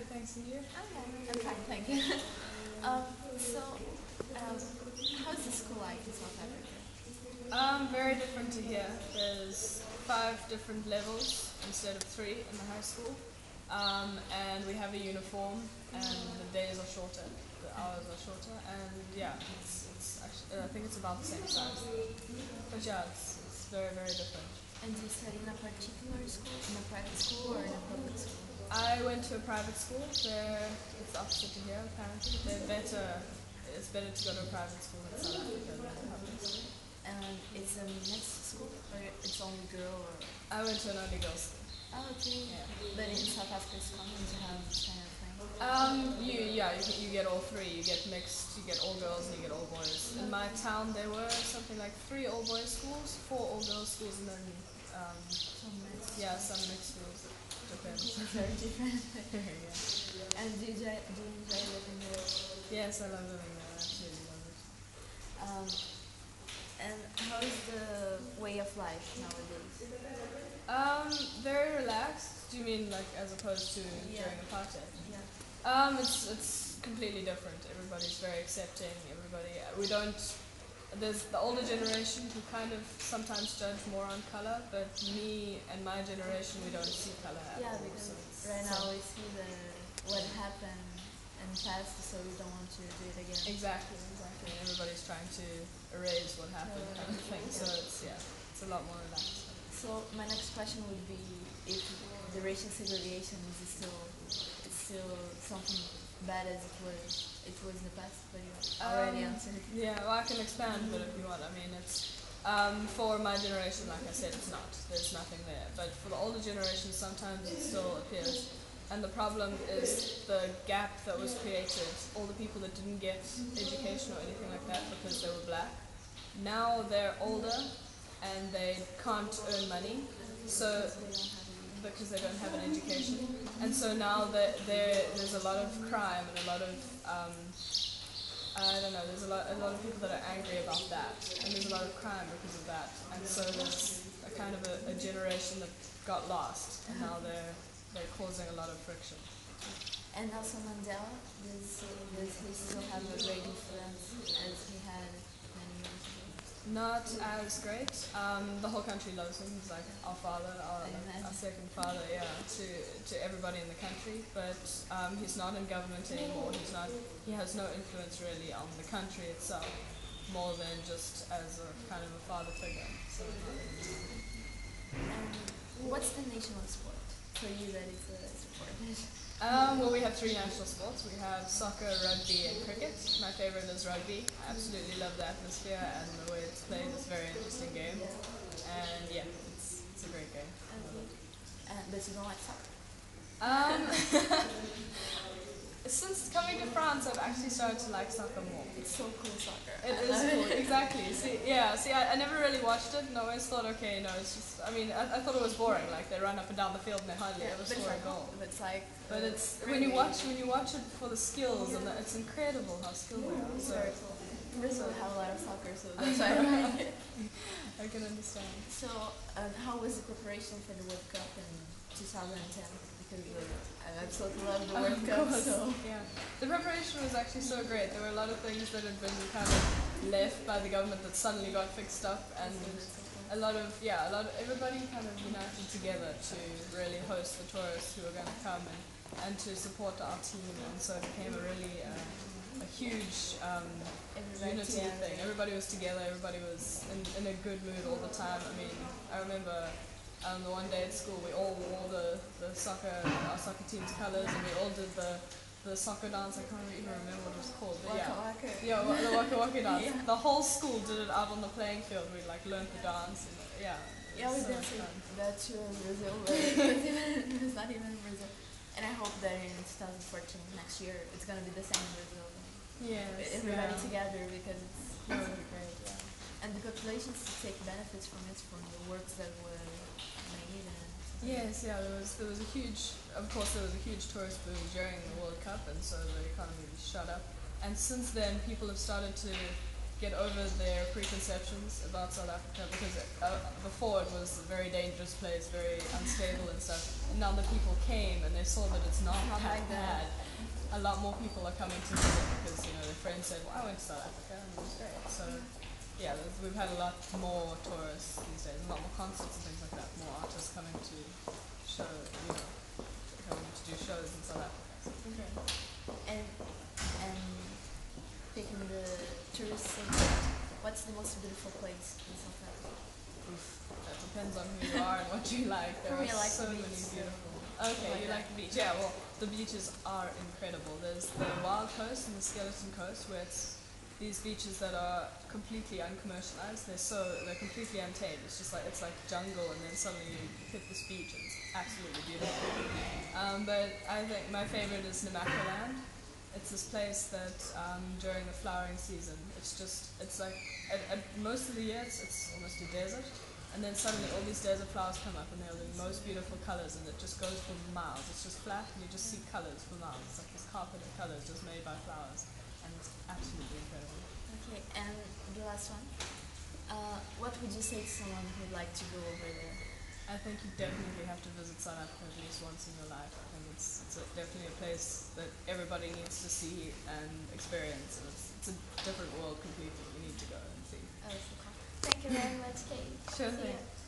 good, thanks. And you? Okay, I'm fine, thank you. How's the school like in South Africa? Very different to here. There's 5 different levels instead of 3 in the high school. And we have a uniform, and the days are shorter, the hours are shorter, and yeah, it's actually, I think it's about the same size. But yeah, it's very, very different. And do you study in a particular school, in a private school or in a public school? I went to a private school. It's opposite to here, apparently. It's better to go to a private school in South Africa than a public school. And it's a mixed school or it's only girl or? I went to an only girls' school. Oh, okay. Yeah. But in South Africa it's common to have this kind of thing? You get all 3. You get mixed, you get all girls and you get all boys. In my town there were something like 3 all boys schools, 4 all girls schools, and then Some mixed. some mixed schools. Depends. Very different. Yeah. And do you enjoy living there? Yes, I love living there. I absolutely love it. Um, and how is the way of life nowadays? Very relaxed. Do you mean like as opposed to during a party? Yeah. It's completely different. Everybody's very accepting. We don't. There's the older generation who kind of sometimes judge more on color, but me and my generation, we don't see color at Yeah, all. because So right now we see what happened in the past, so we don't want to do it again. Exactly. Everybody's trying to erase what happened, kind of thing. So it's a lot more relaxed. So my next question would be if the racial segregation is still something bad as it was in the past, but you already answered. Yeah, well, I can expand a bit if you want. I mean, it's for my generation, like I said, it's not. There's nothing there. But for the older generation, sometimes it still appears. And the problem is the gap that was created. All the people that didn't get education or anything like that because they were black, now they're older and they can't earn money. So because they don't have an education, and so now there's a lot of crime and a lot of I don't know. There's a lot of people that are angry about that, and there's a lot of crime because of that, and so there's a kind of a generation that got lost, and now they're causing a lot of friction. And Nelson Mandela, does he still have a great influence as he had many years ago? Not as great. The whole country loves him. He's like our father, our second father, to everybody in the country. But he's not in government anymore. He has no influence really on the country itself, more than just as a kind of a father figure. So. What's the national sport for you that is supported? Well, we have 3 national sports. We have soccer, rugby, and cricket. My favorite is rugby. I absolutely love the atmosphere and the way it's played. It's a very interesting game. And yeah, it's a great game. But you don't like soccer? Since coming to France, I've actually started to like soccer more. It's so cool, soccer. It is cool, exactly. See, I never really watched it, and I always thought, okay, no, it's just, I mean, I thought it was boring, like they run up and down the field and they hardly ever score a goal. But it's when you watch it for the skills, and it's incredible how skilled they are. So, very cool. Brazil have a lot of soccer, so that's why I like it. I can understand. So, how was the preparation for the World Cup in 2010? Because I absolutely love the World Cup. So. Yeah, the preparation was actually so great. There were a lot of things that had been kind of left by the government that suddenly got fixed up, and everybody kind of united together to really host the tourists who were going to come and to support our team, and so it became a really a huge unity thing. Everybody was together. Everybody was in a good mood all the time. I mean, I remember. The one day at school, we all wore our soccer team's colours, and we all did the soccer dance. I can't even remember what it was called. But the waka waka dance. Yeah. The whole school did it out on the playing field. We learned the dance. And, we danced that too in Brazil, but it's not even in Brazil. And I hope that in 2014, next year, it's gonna be the same in Brazil. Yes. Everybody together, because it's really great. Yeah. And the populations take benefits from it, from the works that were made. Yes, there was a huge tourist boom during the World Cup, and so the economy was shot up. And since then, people have started to get over their preconceptions about South Africa, because before it was a very dangerous place, very unstable and stuff. And now that people came and they saw that it's not Not that like that. bad, a lot more people are coming to visit because their friends said, "Well, I went to South Africa and it was great." So yeah, we've had a lot more tourists these days, a lot more concerts and things like that, more artists coming to show, coming to do shows in South Africa. So it's been great. And picking the tourist subject, what's the most beautiful place in South Africa? Oof, that depends on who you are and what you like. There For me, are I like so the many beach, beautiful. so Okay, like you that. like the beach. Yeah, well, the beaches are incredible. There's the Wild Coast and the Skeleton Coast, where it's these beaches that are completely uncommercialized. They're completely untamed. It's like jungle, and then suddenly you hit this beach, and it's absolutely beautiful. But I think my favorite is Namaqualand. It's this place that during the flowering season, it's like at most of the year it's almost a desert, and then suddenly all these desert flowers come up, and they're the most beautiful colors, and it just goes for miles. It's just flat, and you just see colors for miles. It's like this carpet of colors just made by flowers, and it's absolutely incredible. Okay, and the last one. What would you say to someone who'd like to go over there? I think you definitely have to visit South Africa at least once in your life. I think it's definitely a place that everybody needs to see and experience. And it's a different world completely. You need to go and see. Oh, so cool. Thank you very much, Kate. Sure See thing. ya.